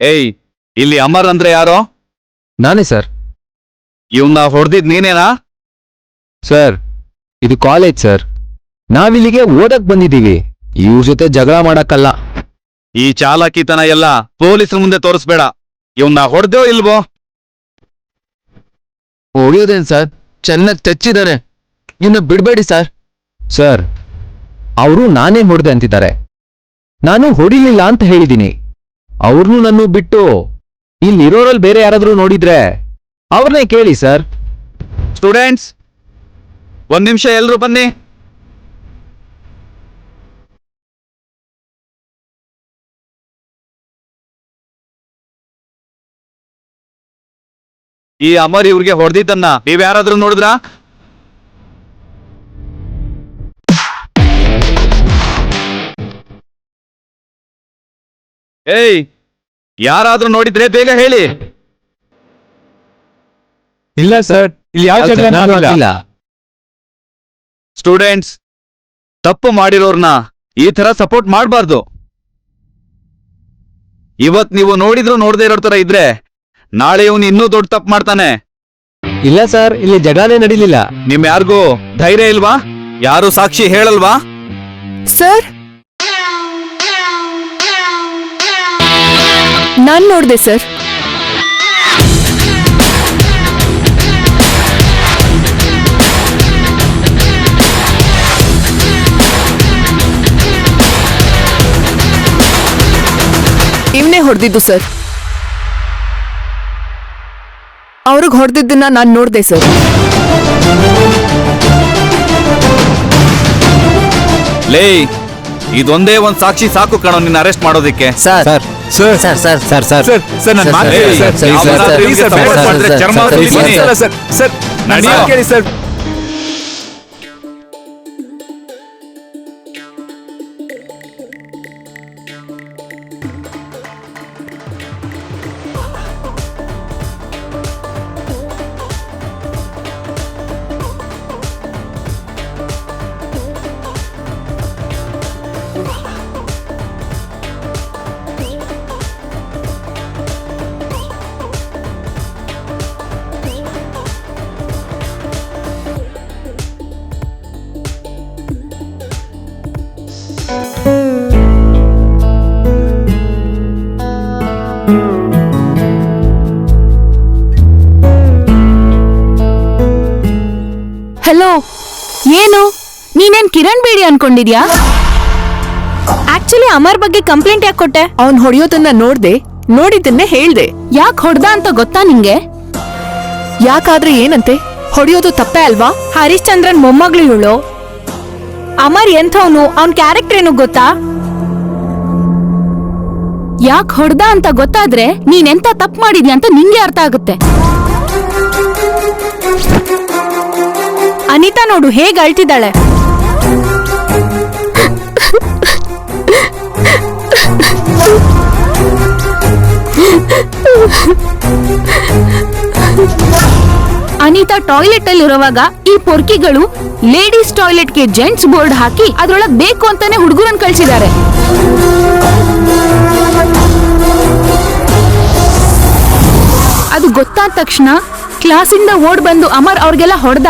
ಏಯ್, ಇಲ್ಲಿ ಅಮರ್ ಅಂದ್ರೆ ಯಾರೋ? ನಾನೇ ಸರ್. ಇವನ್ನ ಹೊಡೆದಿದ್ ನೀನೇನಾ? ಸರ್, ಇದು ಕಾಲೇಜ್ ಸರ್. ನಾವಿಲ್ಲಿಗೆ ಓದಕ್ ಬಂದಿದ್ದೀವಿ, ಇವ್ರ ಜೊತೆ ಜಗಳ ಮಾಡಕ್ಕಲ್ಲ. ಈ ಚಾಲಾಕಿತನ ಎಲ್ಲ ಪೊಲೀಸರ ಮುಂದೆ ತೋರಿಸ್ಬೇಡ. ಇವನ್ನ ಹೊಡೆದೋ ಇಲ್ವೋ? ಹೊಡಿಯೋದೇನ್ ಸರ್, ಚೆನ್ನಾಗಿ ಚಚ್ಚಿದಾನೆ, ಇನ್ನು ಬಿಡ್ಬೇಡಿ ಸರ್. ಸರ್, ಅವರು ನಾನೇ ಹೊಡೆದೆ ಅಂತಿದ್ದಾರೆ. ನಾನು ಹೊಡಿಲಿಲ್ಲ ಅಂತ ಹೇಳಿದ್ದೀನಿ. ಅವ್ರನ್ನೂ ನನ್ನ ಬಿಟ್ಟು ಇಲ್ಲಿರೋರಲ್ಲಿ ಬೇರೆ ಯಾರಾದ್ರೂ ನೋಡಿದ್ರೆ ಅವ್ರನ್ನೇ ಕೇಳಿ ಸರ್. ಸ್ಟೂಡೆಂಟ್ಸ್, ಒಂದ್ ನಿಮಿಷ ಎಲ್ರು ಬನ್ನಿ. ಈ ಅಮರ್ ಇವ್ರಿಗೆ ಹೊಡೆದಿದ್ದನ್ನ ನೀವ್ಯಾರಾದ್ರೂ ನೋಡಿದ್ರಾ? ಏಯ್, ಯಾರಾದ್ರೂ ನೋಡಿದ್ರೆ ಬೇಗ ಹೇಳಿ. ಇಲ್ಲ ಸರ್, ಇಲ್ಲಿ ಯಾವ ಇಲ್ಲ. ಸ್ಟೂಡೆಂಟ್ಸ್, ತಪ್ಪು ಮಾಡಿರೋರ್ನ ಈ ತರ ಸಪೋರ್ಟ್ ಮಾಡಬಾರ್ದು. ಇವತ್ ನೀವು ನೋಡಿದ್ರು ನೋಡದೇ ಇರೋ ತರ ಇದ್ರೆ ನಾಳೆ ಇವನು ಇನ್ನೂ ದೊಡ್ಡ ತಪ್ಪು ಮಾಡ್ತಾನೆ. ಇಲ್ಲ ಸರ್, ಇಲ್ಲಿ ಜಗಳನೇ ನಡೀಲಿಲ್ಲ. ನಿಮ್ ಯಾರಿಗೂ ಧೈರ್ಯ ಇಲ್ವಾ? ಯಾರು ಸಾಕ್ಷಿ ಹೇಳಲ್ವಾ? ಸರ್, ನಾನ್ ನೋಡ್ದೆ ಸರ್. ಇವನೇ ಹೊಡೆದಿದ್ದು ಸರ್. ಅವ್ರಿಗೆ ಹೊಡೆದಿದ್ದನ್ನ ನಾನ್ ನೋಡ್ದೆ ಸರ್. ಲೇ, ಇದೊಂದೇ ಒಂದ್ ಸಾಕ್ಷಿ ಸಾಕು ಕಣೋ ನಿನ್ನ ಅರೆಸ್ಟ್ ಮಾಡೋದಿಕ್ಕೆ. Sir sir sir sir sir sir sir sir ನನ್ನ ಮಾತು ಕೇಳಿ ಸರ್. ಸರ್ ನನ್ನ ಮಾತು ಕೇಳಿ ಸರ್. ಹಲೋ, ಏನು ನೀನೇನ್ ಕಿರಣ್ ಬೇಡಿ ಅನ್ಕೊಂಡಿದ್ಯಾ? ಆಕ್ಚುಲಿ ಅಮರ್ ಬಗ್ಗೆ ಕಂಪ್ಲೇಂಟ್ ಯಾಕೆ ಕೊಟ್ಟೆ? ಅವ್ನ್ ಹೊಡೆಯೋದನ್ನ ನೋಡ್ದೆ, ನೋಡಿದ್ದನ್ನೇ ಹೇಳ್ದೆ. ಯಾಕೆ ಹೊಡ್ದ ಅಂತ ಗೊತ್ತಾ ನಿಂಗೆ? ಯಾಕಾದ್ರೆ ಏನಂತೆ? ಹೊಡೆಯೋದು ತಪ್ಪೇ ಅಲ್ವಾ? ಹರಿಶ್ಚಂದ್ರನ್ ಮೊಮ್ಮಗಳು ಇವಳು. ಅಮರ್ ಎಂಥವನು, ಅವನ್ ಕ್ಯಾರೆಕ್ಟರ್ ಏನು ಗೊತ್ತಾ? ಯಾಕೆ ಹೊಡ್ದ ಅಂತ ಗೊತ್ತಾದ್ರೆ ನೀನೆಂತ ತಪ್ಪು ಮಾಡಿದ್ಯಾ ಅಂತ ನಿಂಗೆ ಅರ್ಥ ಆಗುತ್ತೆ. ಅನಿತಾ ನೋಡು ಹೇಗೆ ಅಳ್ತಿದ್ದಾಳೆ. ಅನಿತಾ ಟಾಯ್ಲೆಟ್ ಅಲ್ಲಿ ಇರುವಾಗ ಈ ಪೊರ್ಕಿಗಳು ಲೇಡೀಸ್ ಟಾಯ್ಲೆಟ್ಗೆ ಜೆಂಟ್ಸ್ ಬೋರ್ಡ್ ಹಾಕಿ ಅದ್ರೊಳಗೆ ಬೇಕು ಅಂತಾನೆ ಹುಡುಗರನ್ನ ಕಳ್ಸಿದ್ದಾರೆ. ಅದು ಗೊತ್ತಾದ ತಕ್ಷಣ ಕ್ಲಾಸಿಂದ ಓಡ್ ಬಂದು ಅಮರ್ ಅವ್ರಿಗೆಲ್ಲ ಹೊಡೆದ.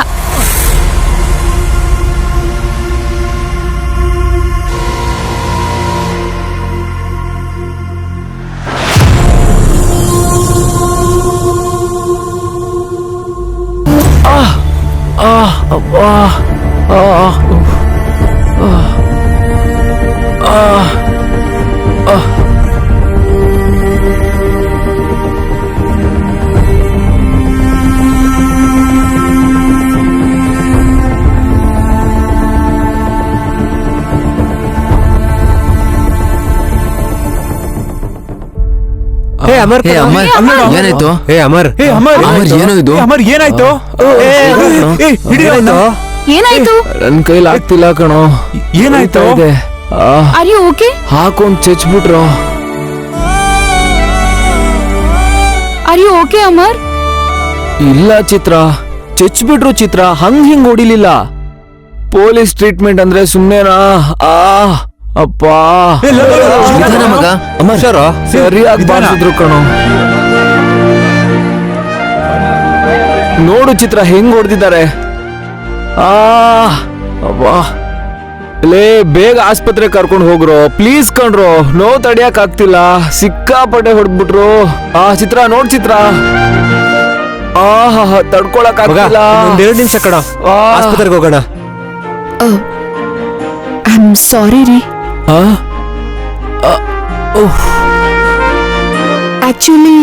ಏನಾಯ್ತು? ಅಮರ್ ಏನೋ ಇದು? ಅಮರ್ ಏನಾಯ್ತು? ಏನಾಯ್ತು? ನನ್ ಕೈಲಿ ಆಗ್ತಿಲ್ಲ ಕಣೋ. ಏನಾಯ್ತು? Are you okay? ಹಾಕೊಂಡ್ ಚಚ್ಬಿಟ್ರು. Are you okay Amar? ಇಲ್ಲ ಚಿತ್ರ, ಚಚ್ಬಿಟ್ರು ಚಿತ್ರ. ಹಿಂಗ್ ಹೊಡಿಲಿಲ್ಲ. ಪೊಲೀಸ್ ಟ್ರೀಟ್ಮೆಂಟ್ ಅಂದ್ರೆ ಸುಮ್ನೆನಾ? ಅಪ್ಪಾ ನಿಧಾನ ಮಗ. ಅಮ್ಮ ಸರಿಯಾಗಿ ನಿಧಾನ. ಬಾರಿಸಿದ್ರು ಕಣೋ. ನೋಡು ಚಿತ್ರ ಹೆಂಗ್ ಹೊಡೆದಿದ್ದಾರೆ. ಅಬ್ಬಾ ಲೇ ಬೇಗ ಆಸ್ಪತ್ರೆ ಕರ್ಕೊಂಡು ಹೋಗ್ರೋ ಪ್ಲೀಸ್ ಕಣ್ರೋ. ನೋವು ತಡಿಯಕ್ ಆಗ್ತಿಲ್ಲ, ಸಿಕ್ಕಾಪಟ್ಟೆ ಹೊಡೆದ್ಬಿಟ್ರು. ಚಿತ್ರ ನೋಡ್ ಚಿತ್ರ. ತಡ್ಕೊಳಕ್ ಆಗ್ತಿಲ್ಲ. 2 ನಿಮಿಷ ಕಣ, ಆಸ್ಪತ್ರೆಗೆ ಹೋಗೋಣ. ಐ ಆಮ್ ಸಾರಿ ರೀ. ಆಕ್ಚುಲಿ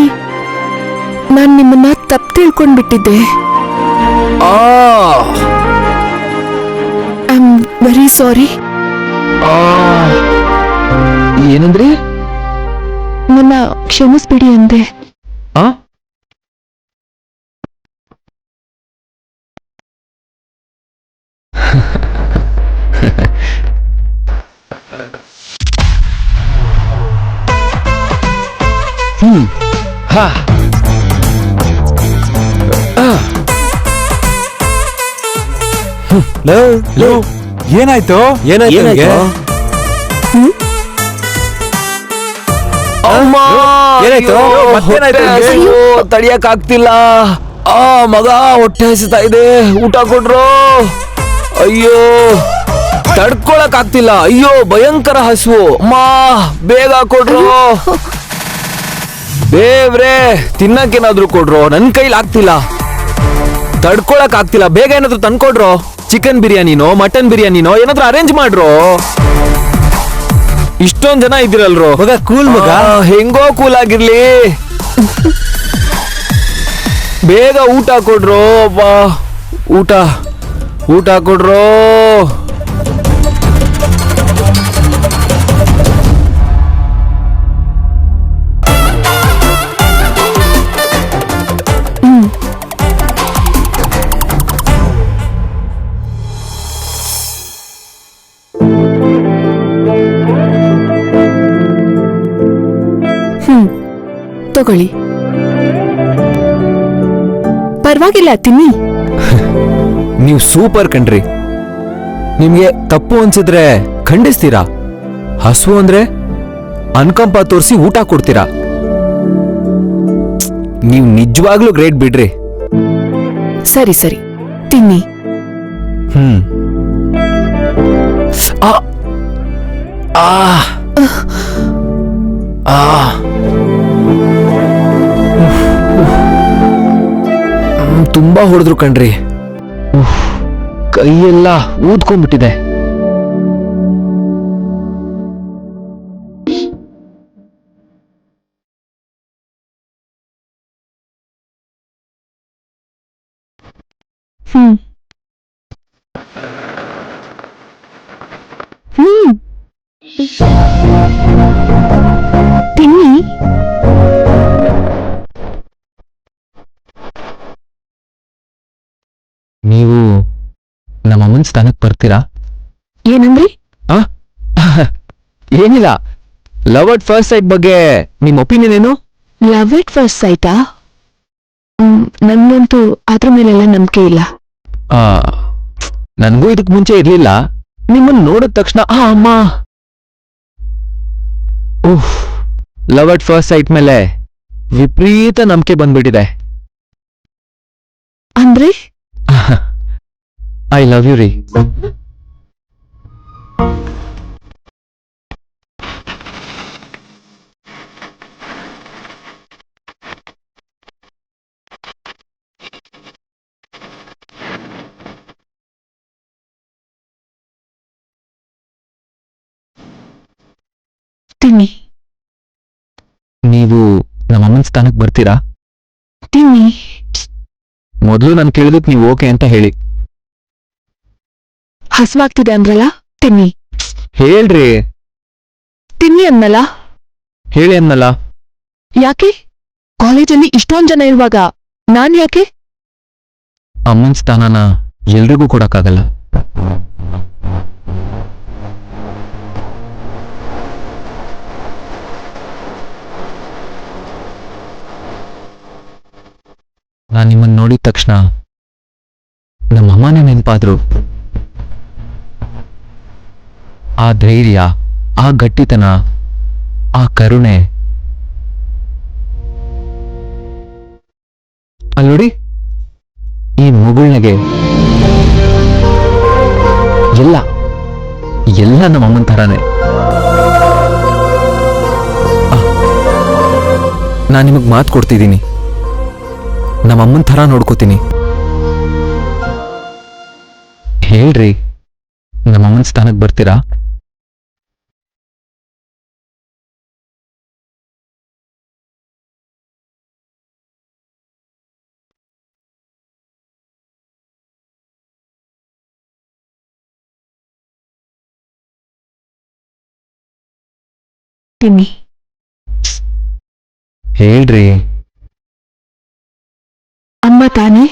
ನಾನ್ ನಿಮ್ಮನ್ನ ತಪ್ಪು ತಿಳ್ಕೊಂಡ್ಬಿಟ್ಟಿದ್ದೆ. I am very sorry. ಏನಂದ್ರಿ? ನನ್ನ ಕ್ಷಮಿಸ್ಬಿಡಿ ಅಂದೆ. ಏನಾಯ್ತು? ಏನಾಯ್ತು? ಅಮ್ಮ ಏನಾಯ್ತು? ಮತ್ತೇನಾಯ್ತು ನಿಮ್ಗೆ? ತಡಿಯಕ್ ಆಗ್ತಿಲ್ಲ. ಮಗ ಹೊಟ್ಟೆ ಹಸಿತಾ ಇದೆ, ಊಟ ಕೊಡ್ರು. ಅಯ್ಯೋ ತಡ್ಕೊಳಕ್ ಆಗ್ತಿಲ್ಲ. ಅಯ್ಯೋ ಭಯಂಕರ ಹಸುವು. ಅಮ್ಮ ಬೇಗ ಕೊಡ್ರು. ದೇವ್ರೆ ತಿನ್ನಕ್ಕೇನಾದ್ರು ಕೊಡ್ರು, ನನ್ ಕೈಲಿ ಆಗ್ತಿಲ್ಲ, ತಡ್ಕೊಳಕ್ ಆಗ್ತಿಲ್ಲ. ಬೇಗ ಏನಾದ್ರು ತಂದ್ಕೊಡ್ರು. ಚಿಕನ್ ಬಿರಿಯಾನಿನೋ ಮಟನ್ ಬಿರಿಯಾನಿನೋ ಏನಾದ್ರು ಅರೇಂಜ್ ಮಾಡ್ರು. ಇಷ್ಟೊಂದ್ ಜನ ಇದ್ದೀರಲ್ರು ಮಗ. ಕೂಲ್ ಮಗ. ಹೆಂಗೋ ಕೂಲ್ ಆಗಿರ್ಲಿ. ಬೇಗ ಊಟ ಕೊಡ್ರು. ಅಬ್ಬಾ ಊಟ ಕೊಡ್ರು. ತಗೊಳ್ಳಿ. ಪರವಾಗಿಲ್ಲ, ತಿನ್ನಿ. ನೀವು ಸೂಪರ್ ಕಣ್ರಿ. ನಿಮ್ಗೆ ತಪ್ಪು ಅನ್ಸಿದ್ರೆ ಖಂಡಿಸ್ತೀರಾ. ಹಸು ಅಂದ್ರೆ ಅನ್ಕಂಪ ತೋರಿಸಿ ಊಟ ಕೊಡ್ತೀರಾ. ನೀವು ನಿಜವಾಗ್ಲೂ ಗ್ರೇಟ್ ಬಿಡ್ರಿ. ಸರಿ ಸರಿ ತಿನ್ನಿ. ಆ ಆ ಆ ತುಂಬಾ ಹೊಡೆದ್ರು ಕಣ್ರಿ. ಕೈಯೆಲ್ಲ ಊದ್ಕೊಂಡ್ಬಿಟ್ಟಿದೆ. ತಿನ್ನಿ. ನೀವು ನಮ್ಮಮ್ಮನ ಸ್ಥಾನಕ್ಕೆ ಬರ್ತೀರಾ? ಏನಂದ್ರಿ? ಏನಿಲ್ಲ, ಲವ್ ಅಟ್ ಫಸ್ಟ್ ಸೈಟ್ ಬಗ್ಗೆ ನಿಮ್ ಒಪಿನಿಯನ್ ಏನು? ಲವ್ ಎಟ್ ಫಸ್ಟ್ ಸೈಟಾ? ನನ್ಗಂತೂ ಅದ್ರ ಮೇಲೆಲ್ಲ ನಂಬಿಕೆ ಇಲ್ಲ. ನನ್ಗೂ ಇದಕ್ ಮುಂಚೆ ಇರ್ಲಿಲ್ಲ. ನಿಮ್ಮನ್ನ ನೋಡಿದ ತಕ್ಷಣ ಅಮ್ಮ ಲವ್ ಅಟ್ ಫಸ್ಟ್ ಸೈಟ್ ಮೇಲೆ ವಿಪರೀತ ನಂಬಿಕೆ ಬಂದ್ಬಿಟ್ಟಿದೆ. ಅಂದ್ರೆ ಐ ಲವ್ ಯು ರೀ. ತಿನ್ನಿ. ನೀವು ನಮ್ಮಮ್ಮನ ಸ್ಥಾನಕ್ಕೆ ಬರ್ತೀರಾ? ತಿನ್ನಿ. ಮೊದಲು ನಾನು ಕೇಳಿದಕ್ಕೆ ನೀವು ಓಕೆ ಅಂತ ಹೇಳಿ. ಹಸುವಾಗ್ತಿದೆ ಅಂದ್ರಲ್ಲ, ತಿನ್ನಿ. ಹೇಳ್ರಿ. ತಿನ್ನಿ ಅನ್ನಲ್ಲ. ಹೇಳಿ ಅನ್ನಲ್ಲ. ಯಾಕೆ? ಕಾಲೇಜಲ್ಲಿ ಇಷ್ಟೊಂದ್ ಜನ ಇರುವಾಗ ನಾನ್ ಯಾಕೆ? ಅಮ್ಮನ ಸ್ಥಾನನ ಎಲ್ರಿಗೂ ಕೊಡಕ್ಕಾಗಲ್ಲ. ನಾನು ನಿಮ್ಮನ್ನು ನೋಡಿದ ತಕ್ಷಣ ನಮ್ಮಮ್ಮನೇ ನೆನಪಾದ್ರು. ಆ ಧೈರ್ಯ, ಆ ಗಟ್ಟಿತನ, ಆ ಕರುಣೆ. ಅಲ್ಲಿ ನೋಡಿ, ಈ ಮಗುಳ್ನೆಗೆ ಎಲ್ಲ ಎಲ್ಲ ನಮ್ಮಮ್ಮನ ಥರಾನೇ. ನಾನು ನಿಮಗೆ ಮಾತು ಕೊಡ್ತಿದ್ದೀನಿ, ನಮ್ಮಮ್ಮನ ಥರ ನೋಡ್ಕೋತೀನಿ. ಹೇಳ್ರಿ, ನಮ್ಮಮ್ಮನ ಸ್ಥಾನಕ್ಕೆ ಬರ್ತೀರಾ? ತಿನ್ನಿ. ಹೇಳ್ರಿ. ಅಮ್ಮ ತಾನೇ?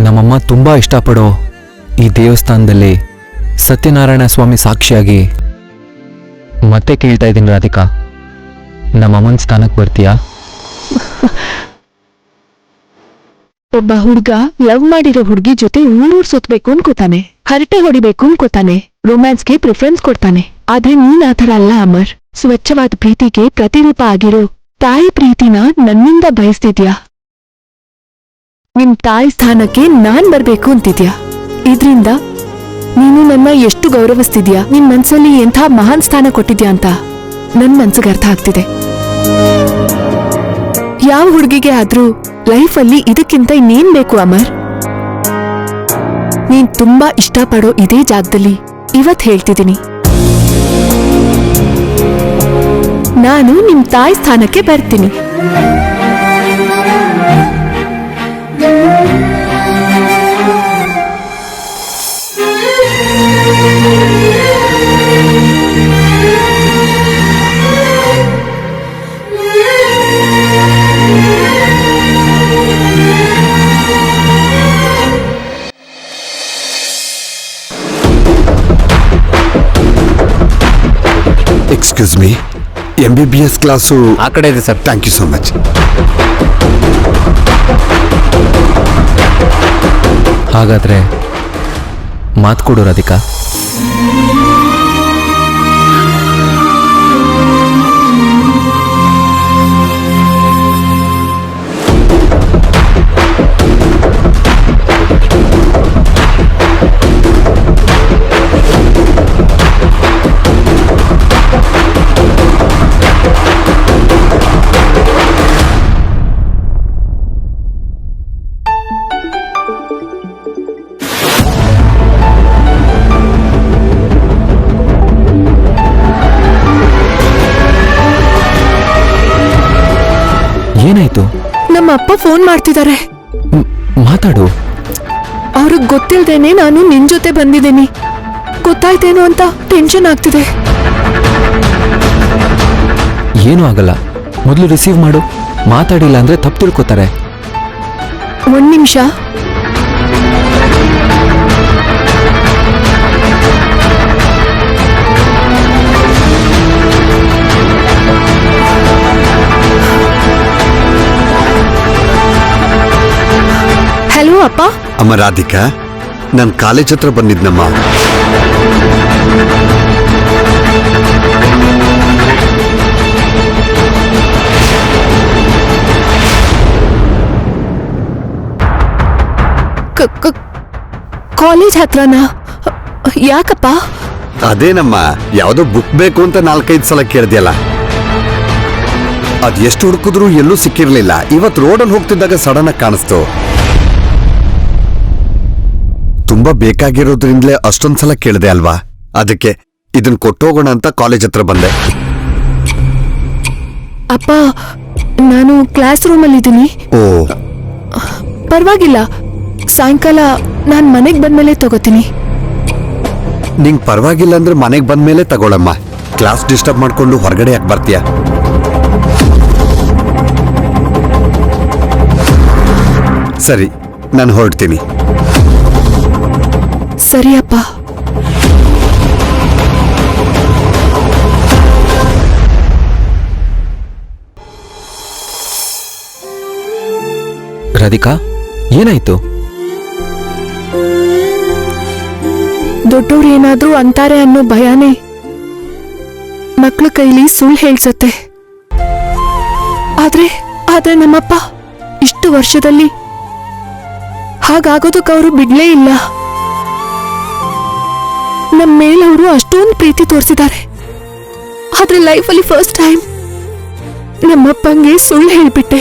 ನಮ್ಮಮ್ಮ ತುಂಬಾ ಇಷ್ಟಪಡೋ ಈ ದೇವಸ್ಥಾನದಲ್ಲಿ ಸತ್ಯನಾರಾಯಣ ಸ್ವಾಮಿ ಸಾಕ್ಷಿಯಾಗಿ ಮತ್ತೆ ಕೇಳ್ತಾ ಇದ್ದೀನಿ ರಾಧಿಕಾ, ನಮ್ಮಮ್ಮನ ಸ್ಥಾನಕ್ಕೆ ಬರ್ತೀಯಾ? ಒಬ್ಬ ಹುಡ್ಗ ಲವ್ ಮಾಡಿರೋ ಹುಡ್ಗಿ ಜೊತೆ ಊರೂರ್ ಸುತ್ತಬೇಕು ಅನ್ಕೋತಾನೆ, ಹರಟೆ ಹೊಡಿಬೇಕು ಅನ್ಕೋತಾನೆ, ರೊಮ್ಯಾನ್ಸ್ಗೆ ಪ್ರಿಫರೆನ್ಸ್ ಕೊಡ್ತಾನೆ. ಆದ್ರೆ ನೀನ್ ಆತರ ಅಲ್ಲ ಅಮರ್. ಸ್ವಚ್ಛವಾದ ಪ್ರೀತಿಗೆ ಪ್ರತಿರೂಪ ಆಗಿರೋ ತಾಯಿ ಪ್ರೀತಿನ ನನ್ನಿಂದ ಬಯಸ್ತಿದ್ಯಾ. ನಿಮ್ ತಾಯಿ ಸ್ಥಾನಕ್ಕೆ ನಾನ್ ಬರ್ಬೇಕು ಅಂತಿದ್ಯಾ. ಇದ್ರಿಂದ ನೀನು ನನ್ನ ಎಷ್ಟು ಗೌರವಿಸ್ತಿದ್ಯಾ, ನಿನ್ ಮನ್ಸಲ್ಲಿ ಎಂಥ ಮಹಾನ್ ಸ್ಥಾನ ಕೊಟ್ಟಿದ್ಯಾ ಅಂತ ನನ್ ಮನ್ಸಿಗೆ ಅರ್ಥ ಆಗ್ತಿದೆ. ಯಾವ ಹುಡುಗಿಗೆ ಆದ್ರೂ ಲೈಫಲ್ಲಿ ಇದಕ್ಕಿಂತ ಇನ್ನೇನ್ ಬೇಕು ಅಮರ್? ನೀನ್ ತುಂಬಾ ಇಷ್ಟಪಡೋ ಇದೇ ಜಾಗದಲ್ಲಿ ಇವತ್ ಹೇಳ್ತಿದ್ದೀನಿ, ನಾನು ನಿಮ್ ತಾಯಿ ಸ್ಥಾನಕ್ಕೆ ಬರ್ತೀನಿ. ಎಕ್ಸ್ಕ್ಯೂಸ್ ಮೀ, MBBS ಕ್ಲಾಸು ಆ ಕಡೆ ಇದೆ sir. Thank you so much. ಹಾಗಾದ್ರೆ ಮಾತು ಕೊಡು ರಾಧಿಕಾ. ಏನಾಯ್ತು? ನಮ್ಮ ಅಪ್ಪ ಫೋನ್ ಮಾಡ್ತಿದ್ದಾರೆ. ಮಾತಾಡು. ಅವ್ರಿಗೆ ಗೊತ್ತಿಲ್ದೇನೆ ನಾನು ನಿನ್ ಜೊತೆ ಬಂದಿದ್ದೀನಿ. ಗೊತ್ತಾಯ್ತೇನೋ ಅಂತ ಟೆನ್ಷನ್ ಆಗ್ತಿದೆ. ಏನೂ ಆಗಲ್ಲ, ಮೊದಲು ರಿಸೀವ್ ಮಾಡು. ಮಾತಾಡಿಲ್ಲ ಅಂದ್ರೆ ತಪ್ಪು ತಿಳ್ಕೊತಾರೆ. ಒಂದ್ ನಿಮಿಷ. ಹಲೋ ಅಪ್ಪ. ಅಮ್ಮ ರಾಧಿಕಾ, ನಾನು ಕಾಲೇಜ್ ಹತ್ರ ಬಂದಿದ್ನಮ್ಮ. ಕಾಲೇಜ್ ಹತ್ರನಾ? ಯಾಕಪ್ಪ? ಅದೇನಮ್ಮ, ಯಾವುದೋ ಬುಕ್ ಬೇಕು ಅಂತ 4-5 ಸಲ ಕೇಳ್ದಿಯಲ್ಲ. ಅದ್ ಎಷ್ಟು ಹುಡುಕಿದ್ರು ಎಲ್ಲೂ ಸಿಕ್ಕಿರ್ಲಿಲ್ಲ. ಇವತ್ ರೋಡಲ್ಲಿ ಹೋಗ್ತಿದ್ದಾಗ ಸಡನ್ ಆಗಿ ಕಾಣಿಸ್ತು. ತುಂಬಾ ಬೇಕಾಗಿರೋದ್ರಿಂದಲೇ ಅಷ್ಟೊಂದ್ಸಲ ಕೇಳಿದೆ ಅಲ್ವಾ, ಅದಕ್ಕೆ ಇದನ್ ಕೊಟ್ಟೋಗೋಣ ಅಂತ ಕಾಲೇಜ್ ಹತ್ರ ಬಂದೆ. ಅಪ್ಪ, ನಾನು ಕ್ಲಾಸ್ ರೂಮಲ್ಲಿದ್ದೀನಿ. ಓ, ಪರವಾಗಿಲ್ಲ, ಸಾಯಂಕಾಲ ನಾನ್ ಮನೆಗ್ ಬಂದ್ಮೇಲೆ ತಗೋತೀನಿ. ನಿಂಗ್ ಪರವಾಗಿಲ್ಲ ಅಂದ್ರೆ ಮನೆಗ್ ಬಂದ್ಮೇಲೆ ತಗೊಳಮ್ಮ. ಕ್ಲಾಸ್ ಡಿಸ್ಟರ್ಬ್ ಮಾಡ್ಕೊಂಡು ಹೊರಗಡೆ ಯಾಕೆ ಬರ್ತೀಯ? ಸರಿ, ನಾನು ಹೊರಡ್ತೀನಿ. ಸರಿ ಅಪ್ಪ. ರಾಧಿಕಾ, ಏನಾಯ್ತು? ದೊಡ್ಡವ್ರು ಏನಾದ್ರೂ ಅಂತಾರೆ ಅನ್ನೋ ಭಯನೇ ಮಕ್ಳ ಕೈಲಿ ಸುಳ್ಳು ಹೇಳ್ಸತ್ತೆ. ಆದ್ರೆ ನಮ್ಮಪ್ಪ ಇಷ್ಟು ವರ್ಷದಲ್ಲಿ ಹಾಗಾಗೋದಕ್ಕೆ ಅವರು ಬಿಡ್ಲೇ ಇಲ್ಲ. ನಮ್ಮ ಮೇಲೆ ಅವರು ಅಷ್ಟೊಂದು ಪ್ರೀತಿ ತೋರಿಸಿದ್ದಾರೆ. ಆದ್ರೆ ಲೈಫಲ್ಲಿ ಫಸ್ಟ್ ಟೈಮ್ ನಮ್ಮಪ್ಪಂಗೆ ಸುಳ್ಳು ಹೇಳ್ಬಿಟ್ಟೆ.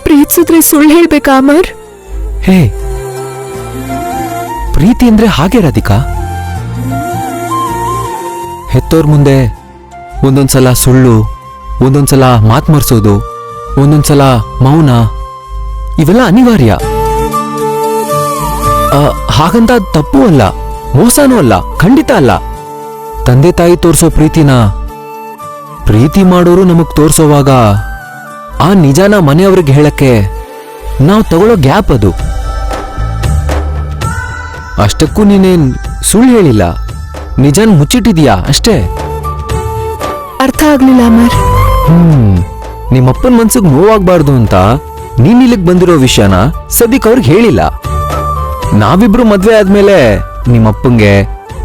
ಪ್ರೀತಿಸಿದ್ರೆ ಸುಳ್ಳು ಹೇಳ್ಬೇಕಾ ಅಮರ್? ಹೇ, ಪ್ರೀತಿ ಅಂದ್ರೆ ಹಾಗೆ ರಾಧಿಕಾ. ಹೆತ್ತೋರ್ ಮುಂದೆ ಒಂದೊಂದ್ಸಲ ಸುಳ್ಳು, ಒಂದೊಂದ್ಸಲ ಮಾತ್ಮರ್ಸೋದು, ಒಂದೊಂದ್ಸಲ ಮೌನ, ಇವೆಲ್ಲ ಅನಿವಾರ್ಯ. ಹಾಗಂತ ತಪ್ಪು ಅಲ್ಲ, ಮೋಸನೂ ಅಲ್ಲ, ಖಂಡಿತ ಅಲ್ಲ. ತಂದೆ ತಾಯಿ ತೋರ್ಸೋ ಪ್ರೀತಿನ ಪ್ರೀತಿ ಮಾಡೋರು ನಮಗ್ ತೋರ್ಸೋವಾಗ ಆ ನಿಜಾನ ಮನೆಯವ್ರಿಗೆ ಹೇಳಕ್ಕೆ ನಾವು ತಗೊಳ್ಳೋ ಗ್ಯಾಪ್ ಅದು. ಅಷ್ಟಕ್ಕೂ ನೀನೇನ್ ಸುಳ್ಳು ಹೇಳಿಲ್ಲ, ನಿಜಾನ್ ಮುಚ್ಚಿಟ್ಟಿದ್ಯಾ ಅಷ್ಟೇ. ಅರ್ಥ ಆಗ್ಲಿಲ್ಲ ಅಮರ್. ನಿಮ್ಮಪ್ಪನ ಮನ್ಸಿಗೆ ನೋವಾಗ್ಬಾರ್ದು ಅಂತ ನೀನ್ ಇಲ್ಲಿಗ್ ಬಂದಿರೋ ವಿಷಯನ ಸದ್ಯಕ್ಕೆ ಅವ್ರಿಗೆ ಹೇಳಿಲ್ಲ. ನಾವಿಬ್ರು ಮದ್ವೆ ಆದ್ಮೇಲೆ ನಿಮ್ಮಪ್ಪಂಗೆ,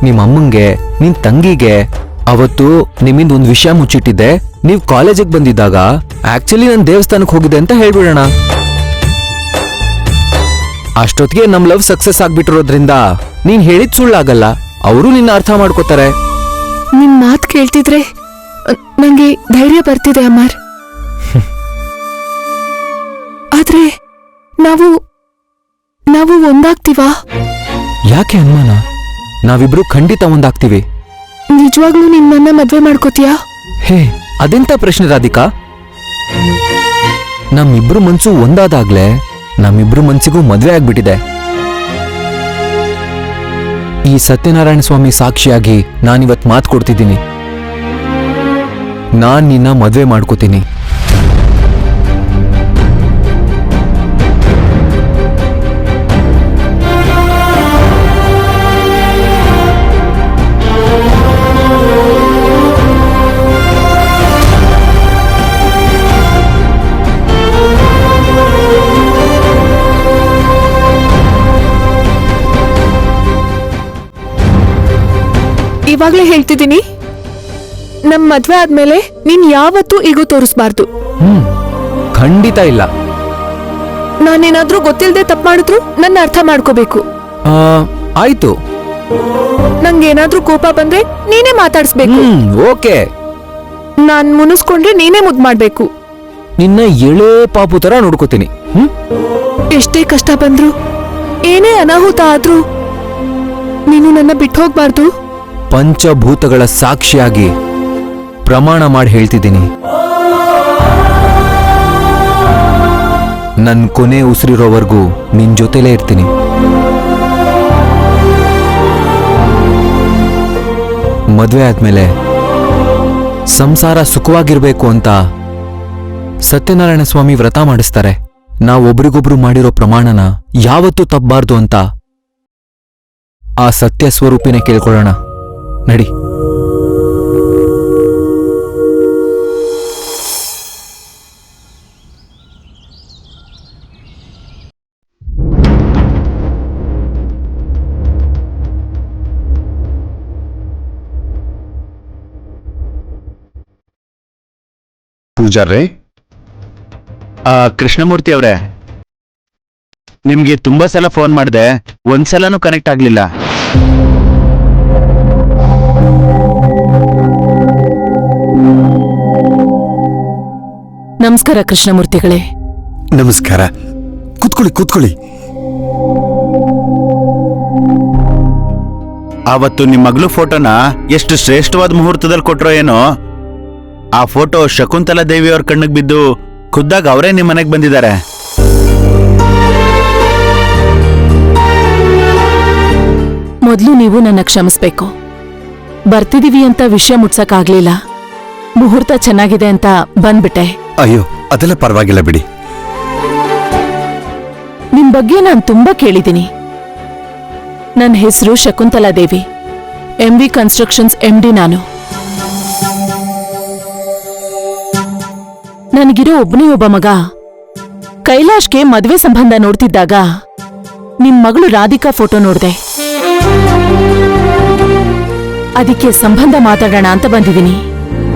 ನಿಮ್ಮಮ್ಮಂಗೆ, ನಿನ್ ತಂಗಿಗೆ ಅವತ್ತು ನಿಮ್ಮಿಂದ ಒಂದ್ ವಿಷಯ ಮುಚ್ಚಿಟ್ಟಿದ್ದೆ. ನೀವ್ ಕಾಲೇಜಿಗೆ ಬಂದಿದ್ದಾಗ ಆಕ್ಚುಲಿ ನಾನು ದೇವಸ್ಥಾನಕ್ಕೆ ಹೋಗಿದ್ದೆ ಅಂತ ಹೇಳ್ಬಿಡೋಣ. ಅಷ್ಟೊತ್ತಿಗೆ ನಮ್ ಲವ್ ಸಕ್ಸಸ್ ಆಗ್ಬಿಟ್ಟಿರೋದ್ರಿಂದ ನೀನ್ ಹೇಳಿದ್ ಸುಳ್ಳಾಗಲ್ಲ, ಅವರು ನಿನ್ನ ಅರ್ಥ ಮಾಡ್ಕೋತಾರೆ. ನಿನ್ ಮಾತ್ ಕೇಳ್ತಿದ್ರೆ ನಂಗೆ ಧೈರ್ಯ ಬರ್ತಿದೆ ಅಮರ್. ಆದ್ರೆ ನಾವು ಒಂದಾಗ್ತೀವಾ? ಯಾಕೆ ಅನುಮಾನ? ನಾವಿಬ್ರು ಖಂಡಿತ ಒಂದಾಗ್ತೀವಿ. ನಿಜವಾಗ್ಲೂ ನಿನ್ನ ಮದ್ವೆ ಮಾಡ್ಕೋತೀಯಾ? ಹೇ, ಅದೆಂತ ಪ್ರಶ್ನೆ ರಾಧಿಕಾ? ನಮ್ಮಿಬ್ರು ಮನ್ಸು ಒಂದಾದಾಗ್ಲೇ ನಮ್ಮಿಬ್ರು ಮನ್ಸಿಗೂ ಮದ್ವೆ ಆಗ್ಬಿಟ್ಟಿದೆ. ಈ ಸತ್ಯನಾರಾಯಣ ಸ್ವಾಮಿ ಸಾಕ್ಷಿಯಾಗಿ ನಾನಿವತ್ ಮಾತು ಕೊಡ್ತಿದ್ದೀನಿ, ನಾನ್ ನಿನ್ನ ಮದ್ವೆ ಮಾಡ್ಕೋತೀನಿ. ಇವಾಗ್ಲೇ ಹೇಳ್ತಿದ್ದೀನಿ, ನಮ್ ಮದ್ವೆ ಆದ್ಮೇಲೆ ನೀನ್ ಯಾವತ್ತೂ ಈಗೂ ತೋರಿಸ್ಬಾರ್ದು. ಖಂಡಿತ ಇಲ್ಲ. ನಾನೇನಾದ್ರೂ ಗೊತ್ತಿಲ್ದೆ ತಪ್ಪು ಮಾಡಿದ್ರು ನನ್ನ ಅರ್ಥ ಮಾಡ್ಕೋಬೇಕು. ಆಯ್ತು. ನಂಗೇನಾದ್ರೂ ಕೋಪ ಬಂದ್ರೆ ನೀನೇ ಮಾತಾಡ್ಸ್ಬೇಕು. ಓಕೆ. ನಾನ್ ಮುನಿಸ್ಕೊಂಡ್ರೆ ನೀನೇ ಮುದ್ ಮಾಡ್ಬೇಕು. ನಿನ್ನ ಎಳೆ ಪಾಪು ತರ ನೋಡ್ಕೋತೀನಿ. ಎಷ್ಟೇ ಕಷ್ಟ ಬಂದ್ರು, ಏನೇ ಅನಾಹುತ ಆದ್ರೂ ನೀನು ನನ್ನ ಬಿಟ್ಟು ಹೋಗ್ಬಾರ್ದು. ಪಂಚಭೂತಗಳ ಸಾಕ್ಷಿಯಾಗಿ ಪ್ರಮಾಣ ಮಾಡಿ ಹೇಳ್ತಿದ್ದೀನಿ, ನನ್ ಕೊನೆ ಉಸಿರಿರೋವರೆಗೂ ನಿನ್ ಜೊತೆಲೇ ಇರ್ತೀನಿ. ಮದ್ವೆ ಆದ್ಮೇಲೆ ಸಂಸಾರ ಸುಖವಾಗಿರ್ಬೇಕು ಅಂತ ಸತ್ಯನಾರಾಯಣ ಸ್ವಾಮಿ ವ್ರತ ಮಾಡಿಸ್ತಾರೆ. ನಾವು ಒಬ್ರಿಗೊಬ್ರು ಮಾಡಿರೋ ಪ್ರಮಾಣನ ಯಾವತ್ತೂ ತಪ್ಪಬಾರ್ದು ಅಂತ ಆ ಸತ್ಯ ಸ್ವರೂಪಿನೇ ಕೇಳ್ಕೊಳ್ಳೋಣ. ನಡಿ. ಪೂಜಾರ್ರೆ, ಕೃಷ್ಣಮೂರ್ತಿ ಅವರೇ, ನಿಮ್ಗೆ ತುಂಬಾ ಸಲ ಫೋನ್ ಮಾಡಿದೆ, ಒಂದ್ಸಲನೂ ಕನೆಕ್ಟ್ ಆಗ್ಲಿಲ್ಲ. ನಮಸ್ಕಾರ ಕೃಷ್ಣಮೂರ್ತಿಗಳೇ. ನಮಸ್ಕಾರ. ಕೂತ್ಕೊಳ್ಳಿ. ಆವತ್ತು ನಿಮ್ ಮಗಳು ಫೋಟೋನ ಎಷ್ಟು ಶ್ರೇಷ್ಠವಾದ ಮುಹೂರ್ತದಲ್ಲಿ ಕೊಟ್ರೋ ಏನೋ, ಆ ಫೋಟೋ ಶಕುಂತಲಾ ದೇವಿಯವ್ರ ಕಣ್ಣಿಗೆ ಬಿದ್ದು ಖುದ್ದಾಗ ಅವರೇ ನಿಮ್ ಮನೆಗ್ ಬಂದಿದ್ದಾರೆ. ಮೊದ್ಲು ನೀವು ನನ್ನ ಕ್ಷಮಿಸ್ಬೇಕು. ಬರ್ತಿದೀವಿ ಅಂತ ವಿಷಯ ಮುಟ್ಸಕ್ಕಾಗ್ಲಿಲ್ಲ. ಮುಹೂರ್ತ ಚೆನ್ನಾಗಿದೆ ಅಂತ ಬಂದ್ಬಿಟ್ಟೆ. ಅಯ್ಯೋ, ಅದೆಲ್ಲ ಪರವಾಗಿಲ್ಲ ಬಿಡಿ. ನಿಮ್ ಬಗ್ಗೆ ನಾನ್ ತುಂಬಾ ಕೇಳಿದ್ದೀನಿ. ನನ್ನ ಹೆಸರು ಶಕುಂತಲಾ ದೇವಿ, MV ಕನ್ಸ್ಟ್ರಕ್ಷನ್ಸ್ MD ನಾನು. ನನಗಿರೋ ಒಬ್ಬನೇ ಒಬ್ಬ ಮಗ. ಕೈಲಾಶ್ಗೆ ಮದುವೆ ಸಂಬಂಧ ನೋಡ್ತಿದ್ದಾಗ ನಿಮ್ ಮಗಳು ರಾಧಿಕಾ ಫೋಟೋ ನೋಡ್ದೆ. ಅದಕ್ಕೆ ಸಂಬಂಧ ಮಾತಾಡೋಣ ಅಂತ ಬಂದಿದ್ದೀನಿ.